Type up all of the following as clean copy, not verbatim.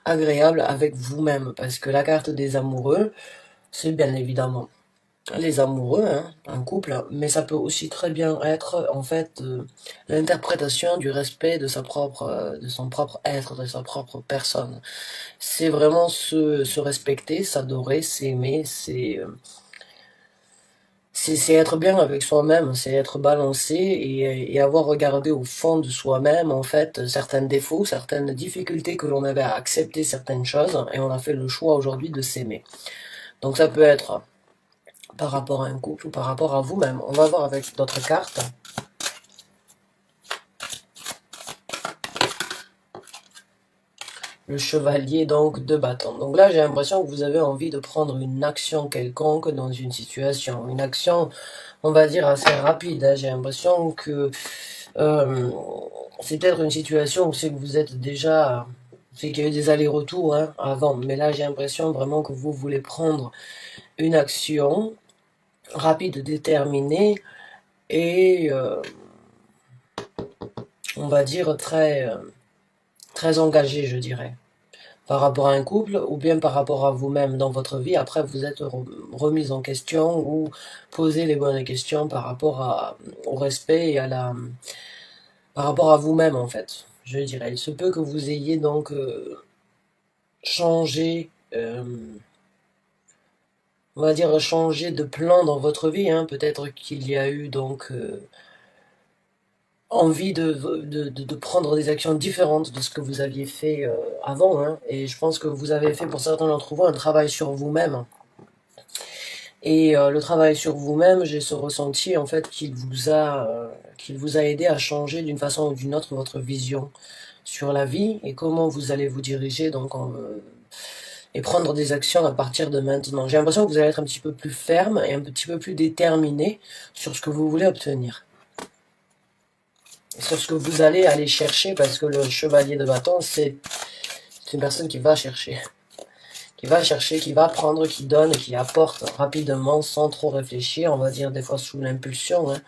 agréable avec vous-même, parce que la carte des amoureux, c'est bien évidemment les amoureux, hein, un couple, mais ça peut aussi très bien être en fait l'interprétation du respect de son propre être, de sa propre personne. C'est vraiment se respecter, s'adorer, s'aimer, c'est être bien avec soi-même, c'est être balancé et avoir regardé au fond de soi-même, en fait, certains défauts, certaines difficultés que l'on avait à accepter certaines choses, et on a fait le choix aujourd'hui de s'aimer. Donc ça peut être par rapport à un couple ou par rapport à vous-même. On va voir avec d'autres cartes. Le chevalier donc de bâton. Donc là j'ai l'impression que vous avez envie de prendre une action quelconque dans une situation. Une action, on va dire, assez rapide. Hein. J'ai l'impression que c'est peut-être une situation où c'est que vous êtes déjà... C'est qu'il y a eu des allers-retours hein, avant. Mais là j'ai l'impression vraiment que vous voulez prendre une action rapide, déterminée et on va dire très engagée, je dirais. Par rapport à un couple ou bien par rapport à vous-même dans votre vie. Après, vous êtes remise en question ou posez les bonnes questions par rapport au respect et par rapport à vous-même en fait. Je dirais, il se peut que vous ayez donc changé, on va dire changé de plan dans votre vie. Hein. Peut-être qu'il y a eu donc envie de prendre des actions différentes de ce que vous aviez fait avant. Hein. Et je pense que vous avez fait pour certains d'entre vous un travail sur vous-même. Et le travail sur vous-même, j'ai ce ressenti en fait qu'il vous a aidé à changer d'une façon ou d'une autre votre vision sur la vie et comment vous allez vous diriger donc et prendre des actions à partir de maintenant. J'ai l'impression que vous allez être un petit peu plus ferme et un petit peu plus déterminé sur ce que vous voulez obtenir. Sur ce que vous allez aller chercher parce que le chevalier de bâton, c'est une personne qui va chercher. Qui va prendre, qui donne, qui apporte rapidement, sans trop réfléchir, on va dire des fois sous l'impulsion. Hein.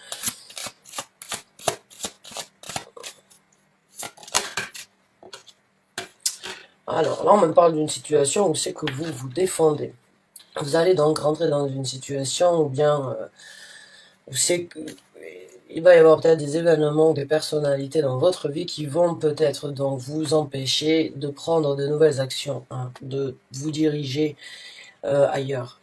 Alors là, on me parle d'une situation où c'est que vous vous défendez. Vous allez donc rentrer dans une situation où bien, où c'est que il va y avoir peut-être des événements, des personnalités dans votre vie qui vont peut-être donc vous empêcher de prendre de nouvelles actions, hein, de vous diriger ailleurs.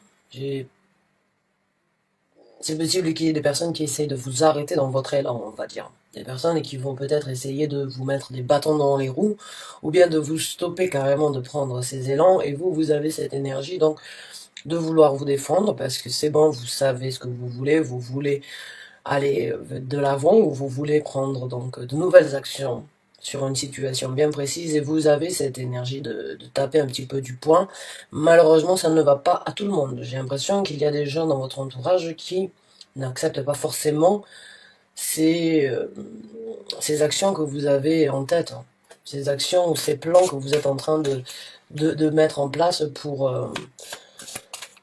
C'est possible qu'il y ait des personnes qui essayent de vous arrêter dans votre élan, on va dire. Des personnes qui vont peut-être essayer de vous mettre des bâtons dans les roues, ou bien de vous stopper carrément de prendre ces élans, et vous avez cette énergie donc de vouloir vous défendre, parce que c'est bon, vous savez ce que vous voulez aller de l'avant, ou vous voulez prendre donc de nouvelles actions sur une situation bien précise, et vous avez cette énergie de taper un petit peu du poing. Malheureusement, ça ne va pas à tout le monde. J'ai l'impression qu'il y a des gens dans votre entourage qui n'acceptent pas forcément ces, ces actions que vous avez en tête, hein. Ces actions ou ces plans que vous êtes en train de mettre en place pour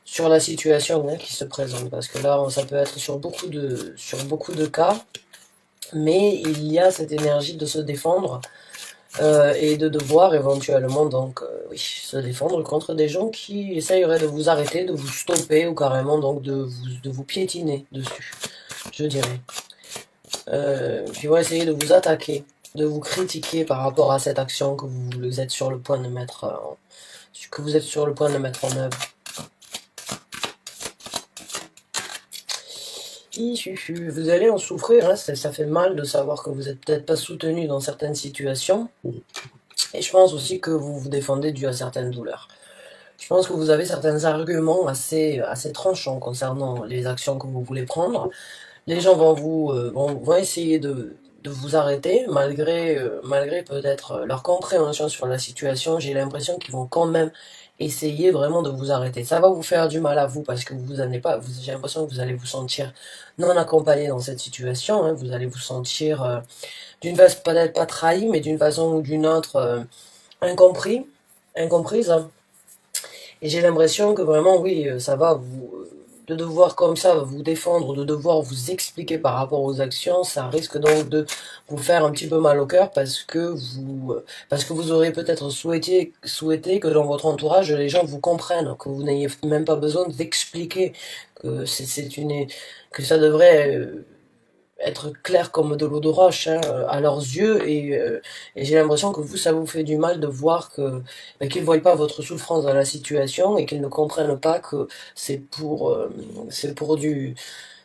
sur la situation hein, qui se présente. Parce que là, ça peut être sur beaucoup de cas, mais il y a cette énergie de se défendre et de devoir éventuellement donc oui, se défendre contre des gens qui essayeraient de vous arrêter, de vous stopper ou carrément donc de vous piétiner dessus, je dirais. Qui vont essayer de vous attaquer, de vous critiquer par rapport à cette action que vous êtes sur le point de mettre que vous êtes sur le point de mettre en œuvre. Vous allez en souffrir, hein, ça fait mal de savoir que vous n'êtes peut-être pas soutenu dans certaines situations. Et je pense aussi que vous vous défendez dû à certaines douleurs. Je pense que vous avez certains arguments assez tranchants concernant les actions que vous voulez prendre. Les gens vont essayer de vous arrêter, malgré peut-être leur compréhension sur la situation. J'ai l'impression qu'ils vont quand même essayer vraiment de vous arrêter. Ça va vous faire du mal à vous parce que vous n'allez pas, j'ai l'impression que vous allez vous sentir non accompagné dans cette situation. Hein. Vous allez vous sentir d'une façon peut-être pas trahi, mais d'une façon ou d'une autre incomprise. Hein. Et j'ai l'impression que vraiment, oui, ça va vous de devoir comme ça vous défendre, de devoir vous expliquer par rapport aux actions, ça risque donc de vous faire un petit peu mal au cœur parce que vous aurez peut-être souhaité que dans votre entourage les gens vous comprennent, que vous n'ayez même pas besoin d'expliquer que que ça devrait être clair comme de l'eau de roche hein, à leurs yeux et j'ai l'impression que vous ça vous fait du mal de voir que qu'ils ne voient pas votre souffrance dans la situation et qu'ils ne comprennent pas que c'est pour c'est pour du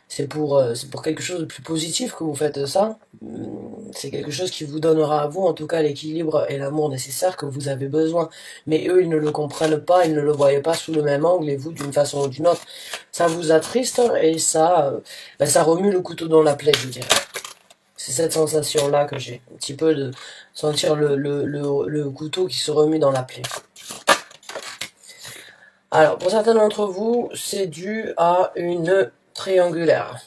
c'est pour quelque chose de plus positif que vous faites ça. C'est quelque chose qui vous donnera à vous, en tout cas, l'équilibre et l'amour nécessaire que vous avez besoin. Mais eux, ils ne le comprennent pas, ils ne le voyaient pas sous le même angle, et vous, d'une façon ou d'une autre. Ça vous attriste, et ça remue le couteau dans la plaie, je dirais. C'est cette sensation-là que j'ai. Un petit peu de sentir le couteau qui se remue dans la plaie. Alors, pour certains d'entre vous, c'est dû à une triangulaire.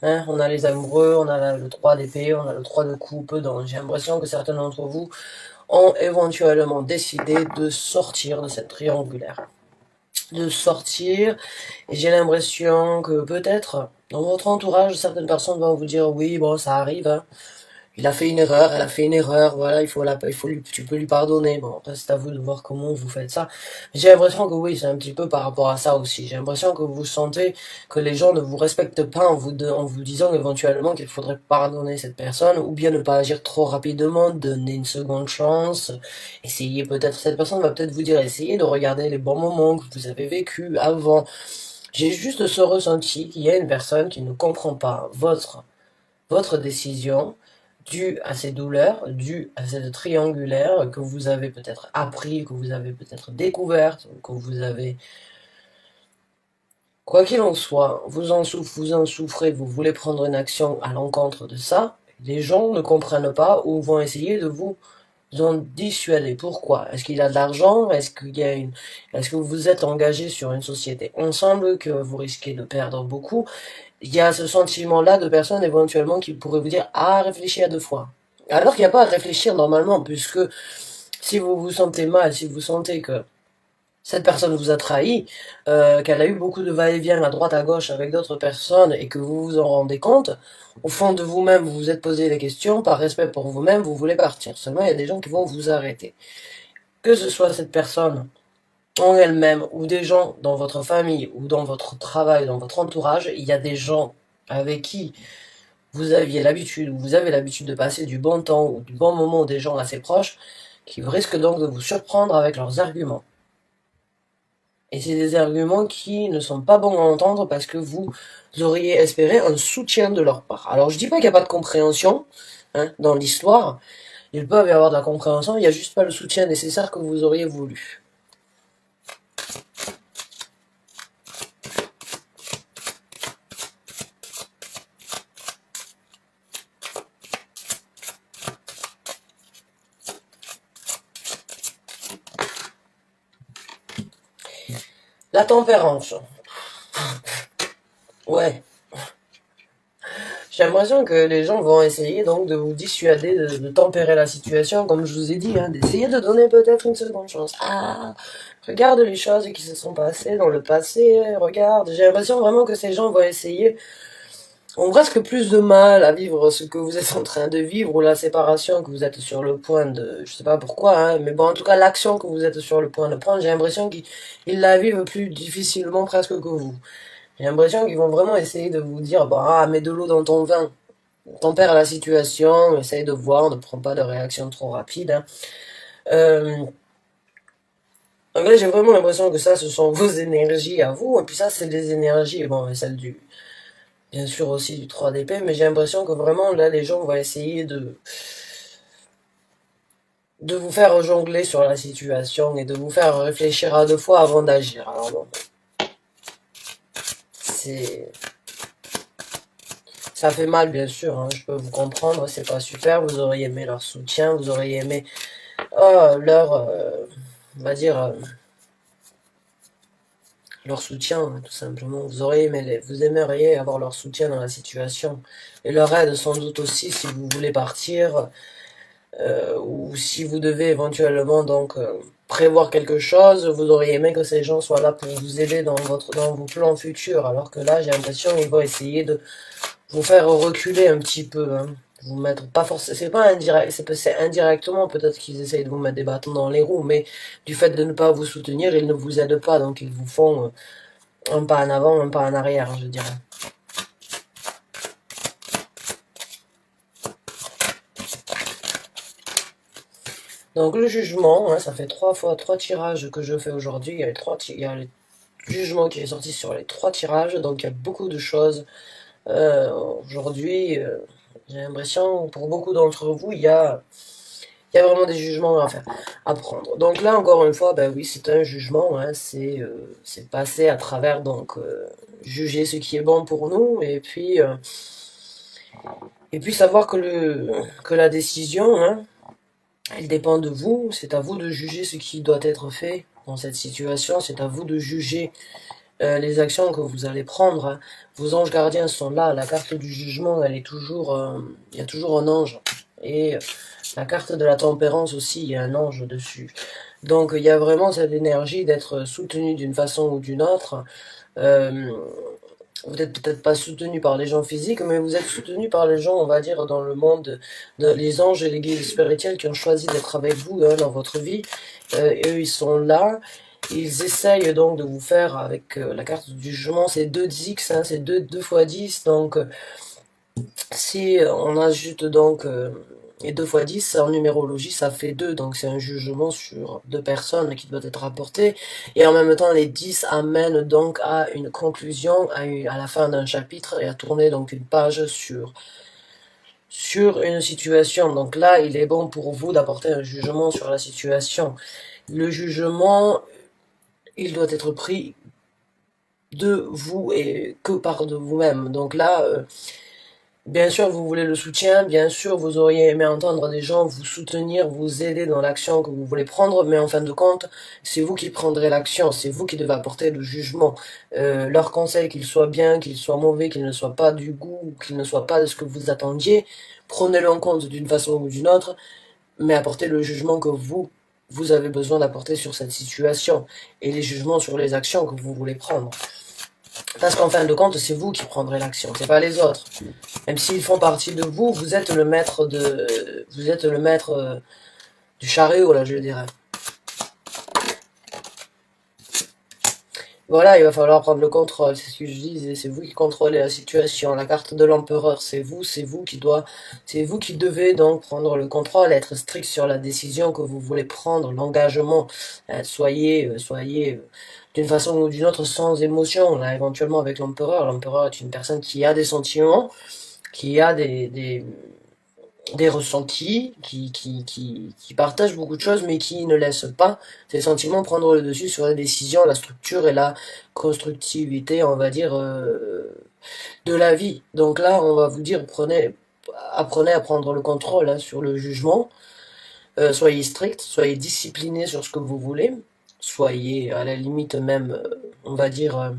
Hein, on a les amoureux, on a le 3 d'épée, on a le 3 de coupe, donc j'ai l'impression que certains d'entre vous ont éventuellement décidé de sortir de cette triangulaire. De sortir, et j'ai l'impression que peut-être, dans votre entourage, certaines personnes vont vous dire, oui, bon, ça arrive, hein. Il a fait une erreur, elle a fait une erreur, voilà, tu peux lui pardonner. Bon, après, c'est à vous de voir comment vous faites ça. J'ai l'impression que oui, c'est un petit peu par rapport à ça aussi. J'ai l'impression que vous sentez que les gens ne vous respectent pas en vous disant éventuellement qu'il faudrait pardonner cette personne, ou bien ne pas agir trop rapidement, donner une seconde chance, essayer peut-être, cette personne va peut-être vous dire, essayez de regarder les bons moments que vous avez vécus avant. J'ai juste ce ressenti qu'il y a une personne qui ne comprend pas votre décision, dû à ces douleurs, dû à cette triangulaire que vous avez peut-être appris, que vous avez peut-être découverte, que vous avez... Quoi qu'il en soit, vous en souffrez, vous voulez prendre une action à l'encontre de ça, les gens ne comprennent pas ou vont essayer de vous en dissuader. Pourquoi? Est-ce qu'il a de l'argent? Est-ce que vous êtes engagé sur une société ensemble que vous risquez de perdre beaucoup? Il y a ce sentiment-là de personnes éventuellement qui pourraient vous dire ah réfléchis à deux fois. Alors qu'il n'y a pas à réfléchir normalement, puisque si vous vous sentez mal, si vous sentez que cette personne vous a trahi, qu'elle a eu beaucoup de va-et-vient à droite à gauche avec d'autres personnes et que vous vous en rendez compte, au fond de vous-même vous vous êtes posé des questions, par respect pour vous-même vous voulez partir. Seulement il y a des gens qui vont vous arrêter. Que ce soit cette personne en elle-même ou des gens dans votre famille ou dans votre travail, dans votre entourage, il y a des gens avec qui vous avez l'habitude de passer du bon temps ou du bon moment des gens assez proches qui risquent donc de vous surprendre avec leurs arguments. Et c'est des arguments qui ne sont pas bons à entendre parce que vous auriez espéré un soutien de leur part. Alors je dis pas qu'il n'y a pas de compréhension hein, dans l'histoire, il peut y avoir de la compréhension, il n'y a juste pas le soutien nécessaire que vous auriez voulu. La tempérance. Ouais. J'ai l'impression que les gens vont essayer donc de vous dissuader de tempérer la situation, comme je vous ai dit, hein, d'essayer de donner peut-être une seconde chance. Ah, regarde les choses qui se sont passées dans le passé, regarde. J'ai l'impression vraiment que ces gens vont essayer, ont presque plus de mal à vivre ce que vous êtes en train de vivre, ou la séparation que vous êtes sur le point de, je sais pas pourquoi, hein, mais bon, en tout cas, l'action que vous êtes sur le point de prendre, j'ai l'impression qu'ils la vivent plus difficilement presque que vous. J'ai l'impression qu'ils vont vraiment essayer de vous dire, bah, mets de l'eau dans ton vin. Tempère la situation, essaye de voir, ne prends pas de réaction trop rapide. Hein. Donc là, j'ai vraiment l'impression que ça, ce sont vos énergies à vous, et puis ça, c'est des énergies, bon, et celle bien sûr aussi du 3 d'épée, mais j'ai l'impression que vraiment, là, les gens vont essayer de vous faire jongler sur la situation et de vous faire réfléchir à deux fois avant d'agir. Alors bon, ça fait mal, bien sûr, hein, je peux vous comprendre, c'est pas super, vous auriez aimé leur soutien, vous auriez aimé on va dire, leur soutien, hein, tout simplement. Vous aimeriez avoir leur soutien dans la situation, et leur aide sans doute aussi si vous voulez partir, ou si vous devez éventuellement donc prévoir quelque chose, vous auriez aimé que ces gens soient là pour vous aider dans vos plans futurs, alors que là, j'ai l'impression qu'ils vont essayer de vous faire reculer un petit peu, hein. Vous mettre pas forcément, c'est pas indirect, c'est indirectement peut-être qu'ils essayent de vous mettre des bâtons dans les roues, mais du fait de ne pas vous soutenir, ils ne vous aident pas, donc ils vous font un pas en avant, un pas en arrière, je dirais. Donc le jugement, hein, ça fait trois tirages que je fais aujourd'hui. Il y a le jugement qui est sorti sur les 3 tirages, donc il y a beaucoup de choses. Aujourd'hui, j'ai l'impression, pour beaucoup d'entre vous, il y a vraiment des jugements à faire, à prendre. Donc là, encore une fois, ben oui, c'est un jugement, hein, c'est passer à travers, donc, juger ce qui est bon pour nous, et puis savoir que la décision, hein, elle dépend de vous, c'est à vous de juger ce qui doit être fait dans cette situation, c'est à vous de juger les actions que vous allez prendre, hein. Vos anges gardiens sont là, la carte du jugement, elle est toujours, il y a toujours un ange, et la carte de la tempérance aussi, il y a un ange dessus. Donc il y a vraiment cette énergie d'être soutenu d'une façon ou d'une autre. Vous n'êtes peut-être pas soutenu par les gens physiques, mais vous êtes soutenu par les gens, on va dire, dans le monde, les anges et les guides spirituels qui ont choisi d'être avec vous, hein, dans votre vie. Eux, ils sont là. Ils essayent donc de vous faire, avec la carte du jugement, c'est 2 x, hein, c'est 2 fois 10, donc si on ajoute donc et 2 fois 10 en numérologie ça fait 2, donc c'est un jugement sur 2 personnes qui doit être apporté, et en même temps les 10 amènent donc à une conclusion, à la fin d'un chapitre, et à tourner donc une page sur une situation. Donc là il est bon pour vous d'apporter un jugement sur la situation. Le jugement, il doit être pris de vous et que par de vous-même. Donc là, bien sûr, vous voulez le soutien, bien sûr, vous auriez aimé entendre des gens vous soutenir, vous aider dans l'action que vous voulez prendre, mais en fin de compte, c'est vous qui prendrez l'action, c'est vous qui devez apporter le jugement. Leurs conseils, qu'ils soient bien, qu'ils soient mauvais, qu'ils ne soient pas du goût, qu'ils ne soient pas de ce que vous attendiez, prenez-le en compte d'une façon ou d'une autre, mais apportez le jugement que vous avez besoin d'apporter sur cette situation, et les jugements sur les actions que vous voulez prendre. Parce qu'en fin de compte, c'est vous qui prendrez l'action, c'est pas les autres. Même s'ils font partie de vous, vous êtes le maître du chariot, là, je dirais. Voilà, il va falloir prendre le contrôle, c'est ce que je disais, c'est vous qui contrôlez la situation. La carte de l'empereur, c'est vous qui devez donc prendre le contrôle, être strict sur la décision que vous voulez prendre, l'engagement. Soyez d'une façon ou d'une autre sans émotion. Là, éventuellement avec l'empereur est une personne qui a des sentiments, qui a des ressentis, qui partagent beaucoup de choses, mais qui ne laissent pas ces sentiments prendre le dessus sur la décision, la structure et la constructivité, on va dire, de la vie. Donc là, on va vous dire, apprenez à prendre le contrôle, hein, sur le jugement, soyez strict, soyez discipliné sur ce que vous voulez, soyez à la limite même, on va dire,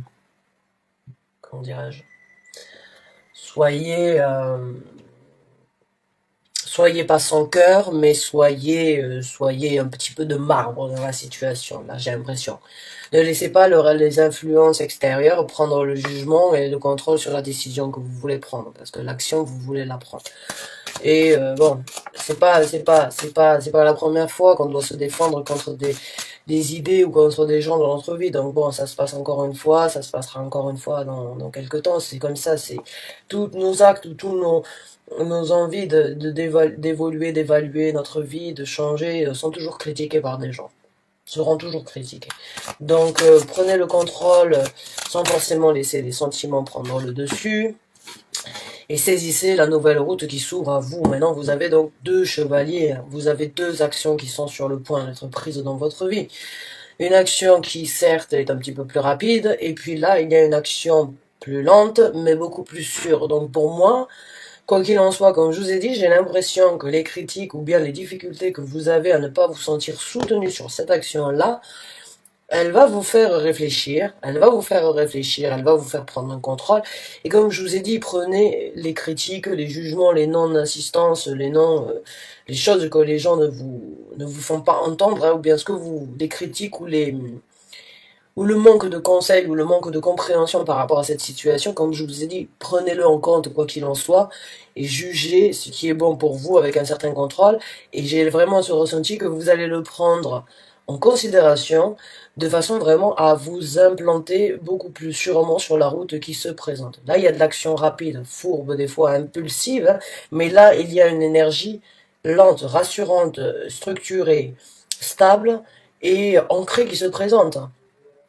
comment dirais-je, soyez pas sans cœur, mais soyez un petit peu de marbre dans la situation, là, j'ai l'impression. Ne laissez pas les influences extérieures prendre le jugement et le contrôle sur la décision que vous voulez prendre, parce que l'action, vous voulez la prendre. Et bon, c'est pas la première fois qu'on doit se défendre contre des idées ou contre des gens dans notre vie. Donc bon, ça se passe encore une fois, ça se passera encore une fois dans quelques temps. C'est comme ça, c'est tous nos actes, tous nos envies d'évoluer, d'évaluer notre vie, de changer, sont toujours critiqués par des gens. Seront toujours critiqués. Donc prenez le contrôle sans forcément laisser les sentiments prendre le dessus. Et saisissez la nouvelle route qui s'ouvre à vous. Maintenant, vous avez donc 2 chevaliers. Vous avez 2 actions qui sont sur le point d'être prises dans votre vie. Une action qui, certes, est un petit peu plus rapide. Et puis là, il y a une action plus lente, mais beaucoup plus sûre. Donc pour moi, quoi qu'il en soit, comme je vous ai dit, j'ai l'impression que les critiques ou bien les difficultés que vous avez à ne pas vous sentir soutenu sur cette action-là, Elle va vous faire réfléchir, elle va vous faire réfléchir, elle va vous faire prendre un contrôle. Et comme je vous ai dit, prenez les critiques, les jugements, les non-assistances, les non, les choses que les gens ne vous font pas entendre, hein, ou bien ce que vous, les critiques ou le manque de conseils ou le manque de compréhension par rapport à cette situation, comme je vous ai dit, prenez-le en compte quoi qu'il en soit et jugez ce qui est bon pour vous avec un certain contrôle. Et j'ai vraiment ce ressenti que vous allez le prendre en considération de façon vraiment à vous implanter beaucoup plus sûrement sur la route qui se présente. Là, il y a de l'action rapide, fourbe, des fois impulsive, hein, mais là, il y a une énergie lente, rassurante, structurée, stable et ancrée qui se présente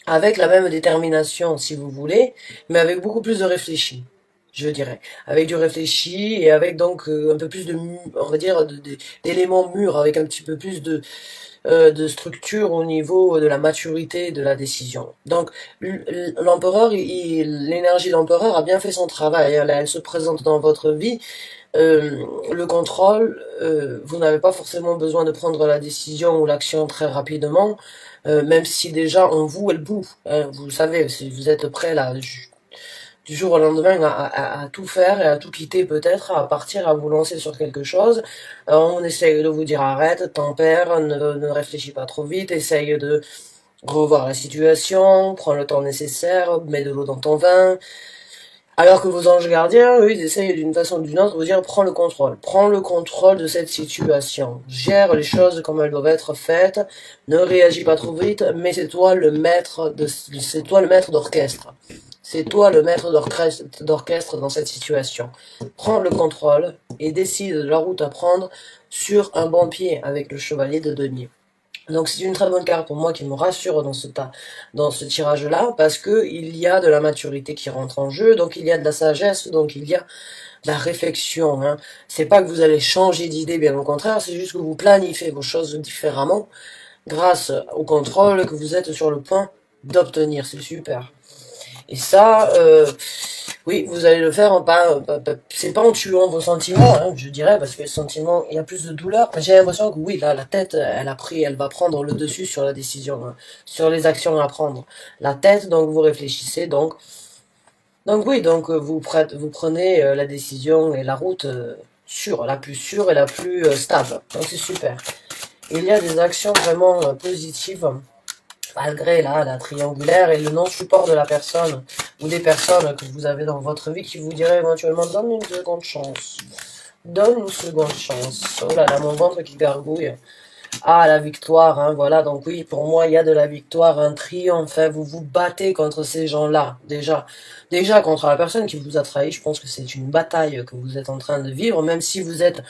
avec la même détermination, si vous voulez, mais avec beaucoup plus de réfléchi, je dirais. Avec du réfléchi et avec donc un peu plus de, on va dire, d'éléments mûrs, avec un petit peu plus de structure au niveau de la maturité de la décision. Donc l'empereur, l'énergie de l'empereur a bien fait son travail. Là, elle se présente dans votre vie. Le contrôle, vous n'avez pas forcément besoin de prendre la décision ou l'action très rapidement, même si déjà en vous elle boue. Hein, vous le savez, si vous êtes prêt là du jour au lendemain à tout faire et à tout quitter peut-être, à partir, à vous lancer sur quelque chose, on essaye de vous dire arrête, tempère, ne réfléchis pas trop vite, essaye de revoir la situation, prends le temps nécessaire, mets de l'eau dans ton vin, alors que vos anges gardiens, eux, ils essayent d'une façon ou d'une autre de vous dire prends le contrôle de cette situation, gère les choses comme elles doivent être faites, ne réagis pas trop vite, mais c'est toi le maître d'orchestre. C'est toi le maître d'orchestre dans cette situation. Prends le contrôle et décide de la route à prendre sur un bon pied avec le chevalier de denier. Donc c'est une très bonne carte pour moi qui me rassure dans ce tirage-là, parce que il y a de la maturité qui rentre en jeu, donc il y a de la sagesse, donc il y a de la réflexion. Hein. C'est pas que vous allez changer d'idée, bien au contraire, c'est juste que vous planifiez vos choses différemment grâce au contrôle que vous êtes sur le point d'obtenir. C'est super. Et ça, oui, vous allez le faire c'est pas en tuant vos sentiments, hein, je dirais, parce que les sentiments, il y a plus de douleur. J'ai l'impression que oui, là, la tête, elle va prendre le dessus sur la décision, hein, sur les actions à prendre. La tête, donc vous réfléchissez, donc oui, donc vous prenez la décision et la route sûre, la plus sûre et la plus stable. Donc c'est super. Il y a des actions vraiment positives malgré là la triangulaire et le non-support de la personne ou des personnes que vous avez dans votre vie qui vous diraient éventuellement donne une seconde chance. Donne une seconde chance. Oh là là, mon ventre qui gargouille. Ah, la victoire, hein, voilà. Donc oui, pour moi, il y a de la victoire, un triomphe. Hein, vous vous battez contre ces gens-là, déjà. Déjà, contre la personne qui vous a trahi, je pense que c'est une bataille que vous êtes en train de vivre, même si vous êtes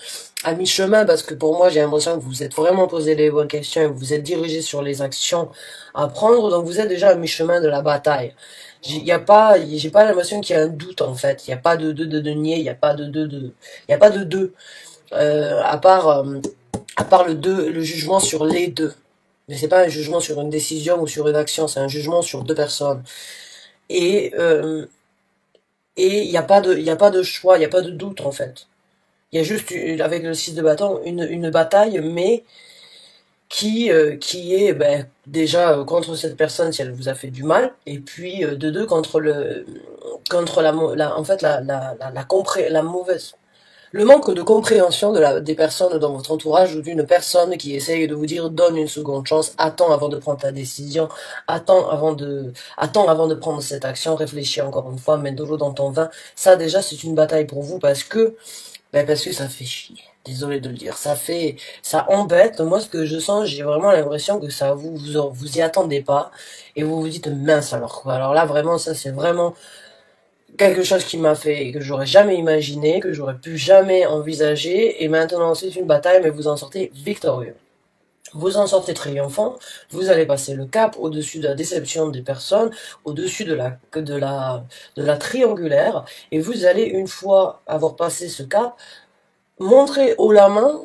à mi-chemin, parce que pour moi, j'ai l'impression que vous vous êtes vraiment posé les bonnes questions et vous vous êtes dirigé sur les actions à prendre, donc vous êtes déjà à mi-chemin de la bataille. J'ai pas l'impression qu'il y a un doute, en fait. Il n'y a pas de nier, il n'y a pas il y a pas de deux. À part le jugement sur les deux. Mais c'est pas un jugement sur une décision ou sur une action, c'est un jugement sur deux personnes. Et il n'y a pas de choix, il n'y a pas de doute en fait. Il y a juste avec le 6 de bâton une bataille, mais qui est déjà contre cette personne si elle vous a fait du mal, et puis de deux contre en fait la mauvaise le manque de compréhension des personnes dans votre entourage ou d'une personne qui essaye de vous dire donne une seconde chance, attends avant de prendre ta décision, attends avant de prendre cette action, réfléchis encore une fois, mets de l'eau dans ton vin. Ça déjà c'est une bataille pour vous parce que ça fait chier. Désolé de le dire, ça embête. Moi, ce que je sens, j'ai vraiment l'impression que ça vous y attendez pas et vous vous dites mince alors quoi. Alors là, vraiment, ça c'est vraiment quelque chose qui m'a fait, que j'aurais jamais imaginé, que j'aurais pu jamais envisager, et maintenant c'est une bataille, mais vous en sortez victorieux. Vous en sortez triomphant, vous allez passer le cap au-dessus de la déception des personnes, au-dessus de la triangulaire, et vous allez, une fois avoir passé ce cap, montrer haut la main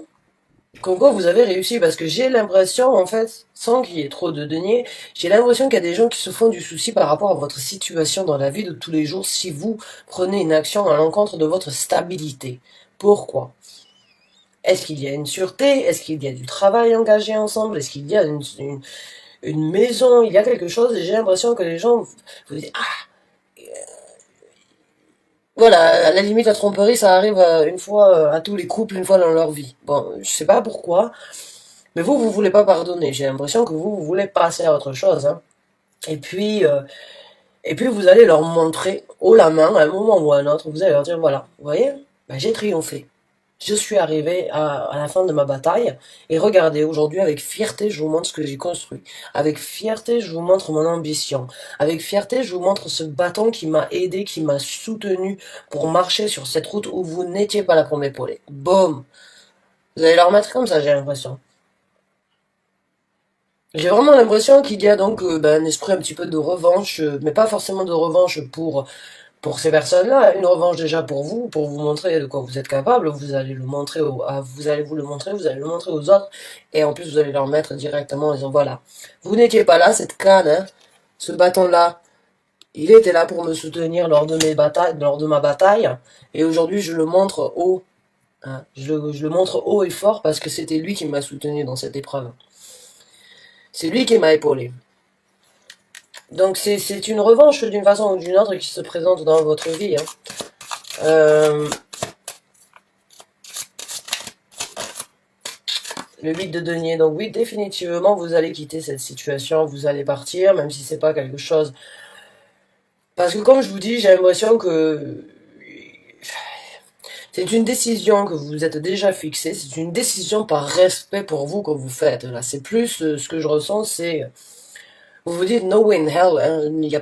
comme quoi vous avez réussi, parce que j'ai l'impression, en fait, sans qu'il y ait trop de deniers, j'ai l'impression qu'il y a des gens qui se font du souci par rapport à votre situation dans la vie de tous les jours si vous prenez une action à l'encontre de votre stabilité. Pourquoi? Est-ce qu'il y a une sûreté? Est-ce qu'il y a du travail engagé ensemble? Est-ce qu'il y a une maison, il y a quelque chose, et j'ai l'impression que les gens vous disent, ah, voilà, à la limite, la tromperie, ça arrive une fois à tous les couples, une fois dans leur vie. Bon, je sais pas pourquoi, mais vous voulez pas pardonner. J'ai l'impression que vous voulez passer à autre chose, hein. Et puis, euh, et puis vous allez leur montrer haut la main, à un moment ou à un autre, vous allez leur dire, voilà, vous voyez, ben, j'ai triomphé. Je suis arrivé à la fin de ma bataille, et regardez, aujourd'hui, avec fierté, je vous montre ce que j'ai construit. Avec fierté, je vous montre mon ambition. Avec fierté, je vous montre ce bâton qui m'a aidé, qui m'a soutenu pour marcher sur cette route où vous n'étiez pas là pour m'épauler. Boum! Vous allez leur mettre comme ça, j'ai l'impression. J'ai vraiment l'impression qu'il y a donc ben, un esprit un petit peu de revanche, mais pas forcément de revanche pour ces personnes-là, une revanche déjà pour vous montrer de quoi vous êtes capable, vous allez le montrer vous allez vous le montrer, vous allez le montrer aux autres, et en plus vous allez leur mettre directement en disant voilà, vous n'étiez pas là, cette canne, hein, ce bâton-là, il était là pour me soutenir lors de mes batailles, lors de ma bataille, et aujourd'hui je le montre haut, hein, je le montre haut et fort parce que c'était lui qui m'a soutenu dans cette épreuve. C'est lui qui m'a épaulé. Donc c'est une revanche d'une façon ou d'une autre qui se présente dans votre vie, hein. Euh, Le 8 de denier, donc oui, définitivement, vous allez quitter cette situation, vous allez partir, même si c'est pas quelque chose... Parce que comme je vous dis, j'ai l'impression que c'est une décision que vous êtes déjà fixée, c'est une décision par respect pour vous que vous faites. Là, c'est plus ce que je ressens, c'est... Vous vous dites, no way in hell, hein, il y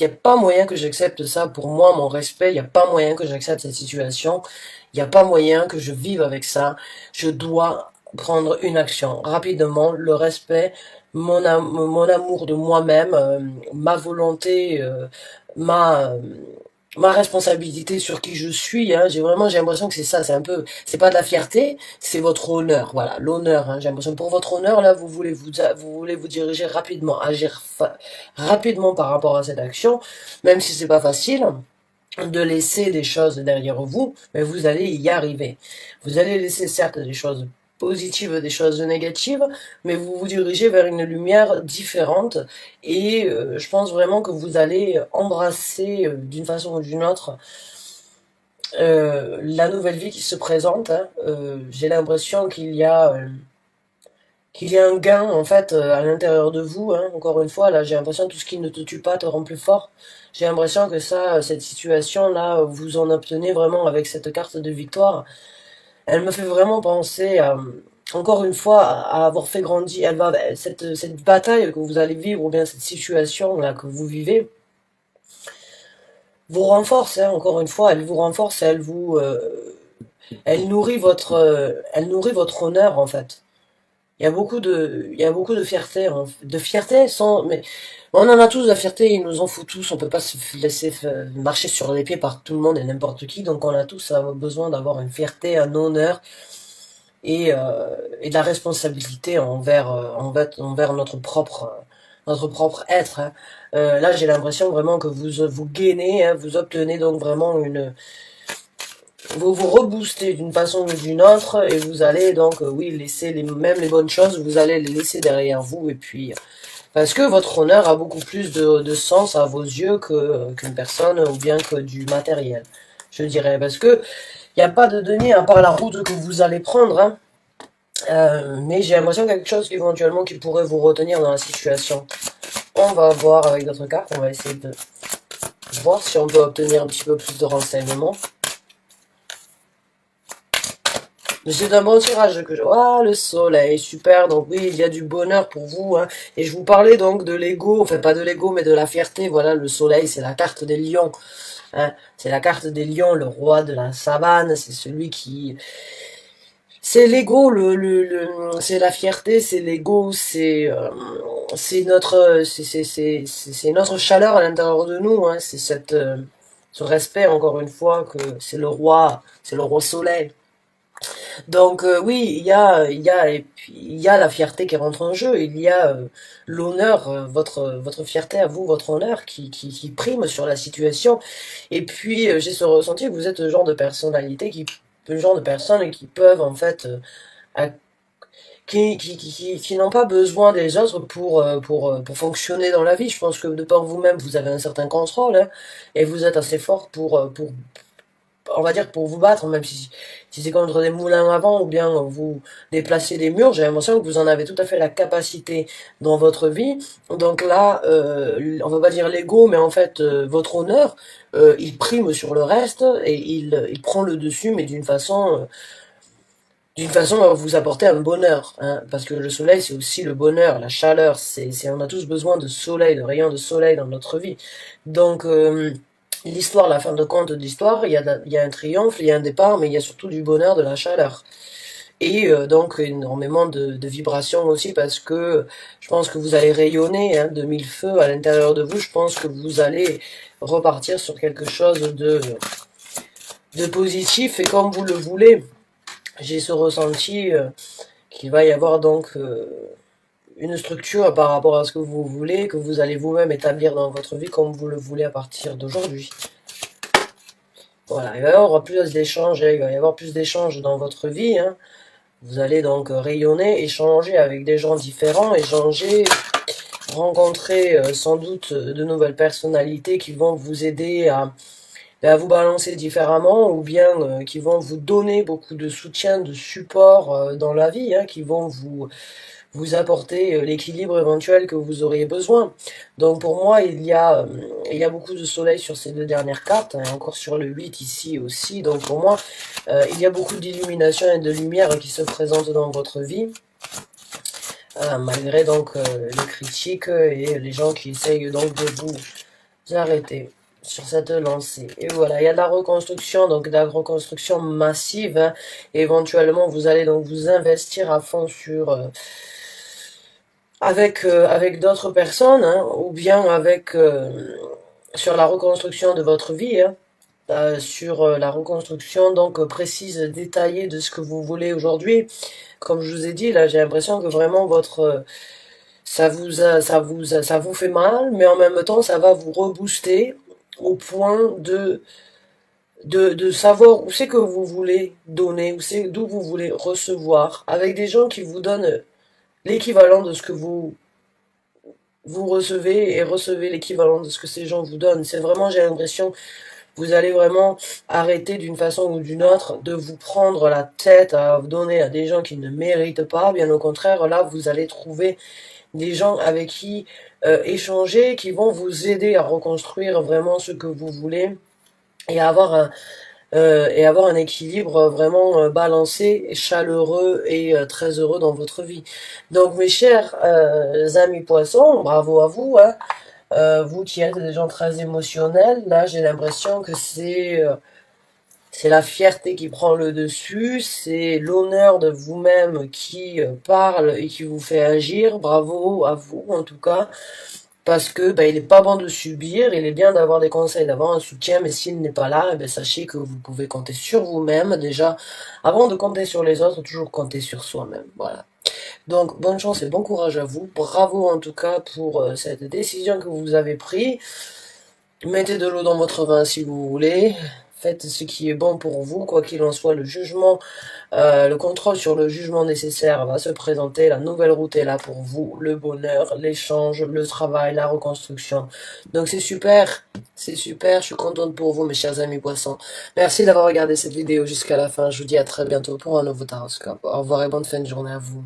a pas moyen que j'accepte ça pour moi, mon respect, il n'y a pas moyen que j'accepte cette situation, il n'y a pas moyen que je vive avec ça, je dois prendre une action rapidement, le respect, mon amour de moi-même, ma volonté, ma, ma responsabilité sur qui je suis, hein, j'ai l'impression que c'est ça, c'est un peu, c'est pas de la fierté, c'est votre honneur, voilà, l'honneur, hein, j'ai l'impression pour votre honneur, là, vous voulez vous diriger rapidement, agir rapidement par rapport à cette action, même si c'est pas facile, de laisser des choses derrière vous, mais vous allez y arriver. Vous allez laisser certes des choses positives, des choses négatives, mais vous vous dirigez vers une lumière différente et je pense vraiment que vous allez embrasser d'une façon ou d'une autre la nouvelle vie qui se présente, hein. J'ai l'impression qu'il y a un gain en fait à l'intérieur de vous, hein. Encore une fois, là j'ai l'impression que tout ce qui ne te tue pas te rend plus fort. J'ai l'impression que ça, cette situation là, vous en obtenez vraiment avec cette carte de victoire. Elle me fait vraiment penser encore une fois à avoir fait grandir. Cette bataille que vous allez vivre ou bien cette situation là que vous vivez vous renforce, hein, encore une fois, elle vous renforce, elle nourrit votre honneur en fait. Il y a beaucoup de fierté, hein. De fierté sans, mais on en a tous de la fierté, ils nous en foutent tous, on peut pas se laisser marcher sur les pieds par tout le monde et n'importe qui, donc on a tous besoin d'avoir une fierté, un honneur et de la responsabilité envers notre propre être, hein. Là, j'ai l'impression vraiment que vous gainez, hein, vous obtenez donc vraiment vous vous reboostez d'une façon ou d'une autre et vous allez donc oui laisser même les bonnes choses, vous allez les laisser derrière vous et puis parce que votre honneur a beaucoup plus de sens à vos yeux qu'une personne ou bien que du matériel, je dirais, parce que il n'y a pas de denier à part la route que vous allez prendre, hein. Mais j'ai l'impression qu'il y a quelque chose éventuellement qui pourrait vous retenir dans la situation. On va voir avec d'autres cartes, on va essayer de voir si on peut obtenir un petit peu plus de renseignements. C'est un bon tirage que je... Ah, le soleil, super, donc oui, il y a du bonheur pour vous, hein. Et je vous parlais donc de l'ego, enfin pas de l'ego, mais de la fierté, voilà, le soleil, c'est la carte des lions, hein. C'est la carte des lions, le roi de la savane, c'est celui qui... C'est l'ego, c'est la fierté, c'est l'ego, c'est notre chaleur à l'intérieur de nous, hein. C'est ce respect, encore une fois, que c'est le roi soleil. Donc oui, il y a la fierté qui rentre en jeu, il y a l'honneur, votre fierté à vous, votre honneur qui prime sur la situation. Et puis j'ai ce ressenti que vous êtes le genre de personnalité le genre de personnes qui peuvent en fait qui n'ont pas besoin des autres pour fonctionner dans la vie. Je pense que de par vous-même, vous avez un certain contrôle, hein, et vous êtes assez fort on va dire, pour vous battre, même si c'est contre des moulins à vent ou bien vous déplacer des murs. J'ai l'impression que vous en avez tout à fait la capacité dans votre vie. Donc là, on va pas dire l'ego, mais en fait, votre honneur, il prime sur le reste et il prend le dessus, mais d'une façon à vous apporter un bonheur, hein, parce que le soleil c'est aussi le bonheur, la chaleur, on a tous besoin de soleil, de rayons de soleil dans notre vie. Donc l'histoire, la fin de compte de l'histoire, il y a un triomphe, il y a un départ, mais il y a surtout du bonheur, de la chaleur. Et donc énormément de vibrations aussi, parce que je pense que vous allez rayonner, hein, de mille feux à l'intérieur de vous. Je pense que vous allez repartir sur quelque chose de positif et comme vous le voulez. J'ai ce ressenti qu'il va y avoir donc une structure par rapport à ce que vous voulez, que vous allez vous-même établir dans votre vie comme vous le voulez à partir d'aujourd'hui. Voilà, il va y avoir plus d'échanges, il va y avoir plus d'échanges dans votre vie, hein. Vous allez donc rayonner, échanger avec des gens différents, échanger, rencontrer sans doute de nouvelles personnalités qui vont vous aider à vous balancer différemment ou bien qui vont vous donner beaucoup de soutien, de support dans la vie, hein, qui vont vous apporter l'équilibre éventuel que vous auriez besoin. Donc pour moi, il y a beaucoup de soleil sur ces deux dernières cartes, hein, encore sur le 8 ici aussi. Donc pour moi, il y a beaucoup d'illumination et de lumière qui se présentent dans votre vie. Malgré donc les critiques et les gens qui essayent donc de vous arrêter sur cette lancée. Et voilà, il y a de la reconstruction, donc de la reconstruction massive, hein. Et éventuellement, vous allez donc vous investir à fond sur avec d'autres personnes, hein, ou bien avec sur la reconstruction de votre vie, hein, sur la reconstruction donc précise, détaillée de ce que vous voulez aujourd'hui. Comme je vous ai dit, là, j'ai l'impression que vraiment votre ça vous fait mal, mais en même temps, ça va vous rebooster au point de savoir où c'est que vous voulez donner, où c'est d'où vous voulez recevoir, avec des gens qui vous donnent l'équivalent de ce que vous recevez et recevez l'équivalent de ce que ces gens vous donnent. C'est vraiment, j'ai l'impression, vous allez vraiment arrêter d'une façon ou d'une autre de vous prendre la tête à donner à des gens qui ne méritent pas. Bien au contraire, là, vous allez trouver des gens avec qui échanger, qui vont vous aider à reconstruire vraiment ce que vous voulez et avoir un équilibre vraiment balancé, chaleureux et très heureux dans votre vie. Donc mes chers amis poissons, bravo à vous, hein. Vous qui êtes des gens très émotionnels, là j'ai l'impression que c'est la fierté qui prend le dessus, c'est l'honneur de vous-même qui parle et qui vous fait agir. Bravo à vous en tout cas, parce que il est pas bon de subir, il est bien d'avoir des conseils, d'avoir un soutien, mais s'il n'est pas là, sachez que vous pouvez compter sur vous-même déjà. Avant de compter sur les autres, toujours compter sur soi-même. Voilà. Donc bonne chance et bon courage à vous. Bravo en tout cas pour cette décision que vous avez prise. Mettez de l'eau dans votre vin si vous voulez. Faites ce qui est bon pour vous, quoi qu'il en soit. Le jugement, le contrôle sur le jugement nécessaire va se présenter. La nouvelle route est là pour vous. Le bonheur, l'échange, le travail, la reconstruction. Donc c'est super, c'est super. Je suis contente pour vous, mes chers amis poissons. Merci d'avoir regardé cette vidéo jusqu'à la fin. Je vous dis à très bientôt pour un nouveau Taroscope. Au revoir et bonne fin de journée à vous.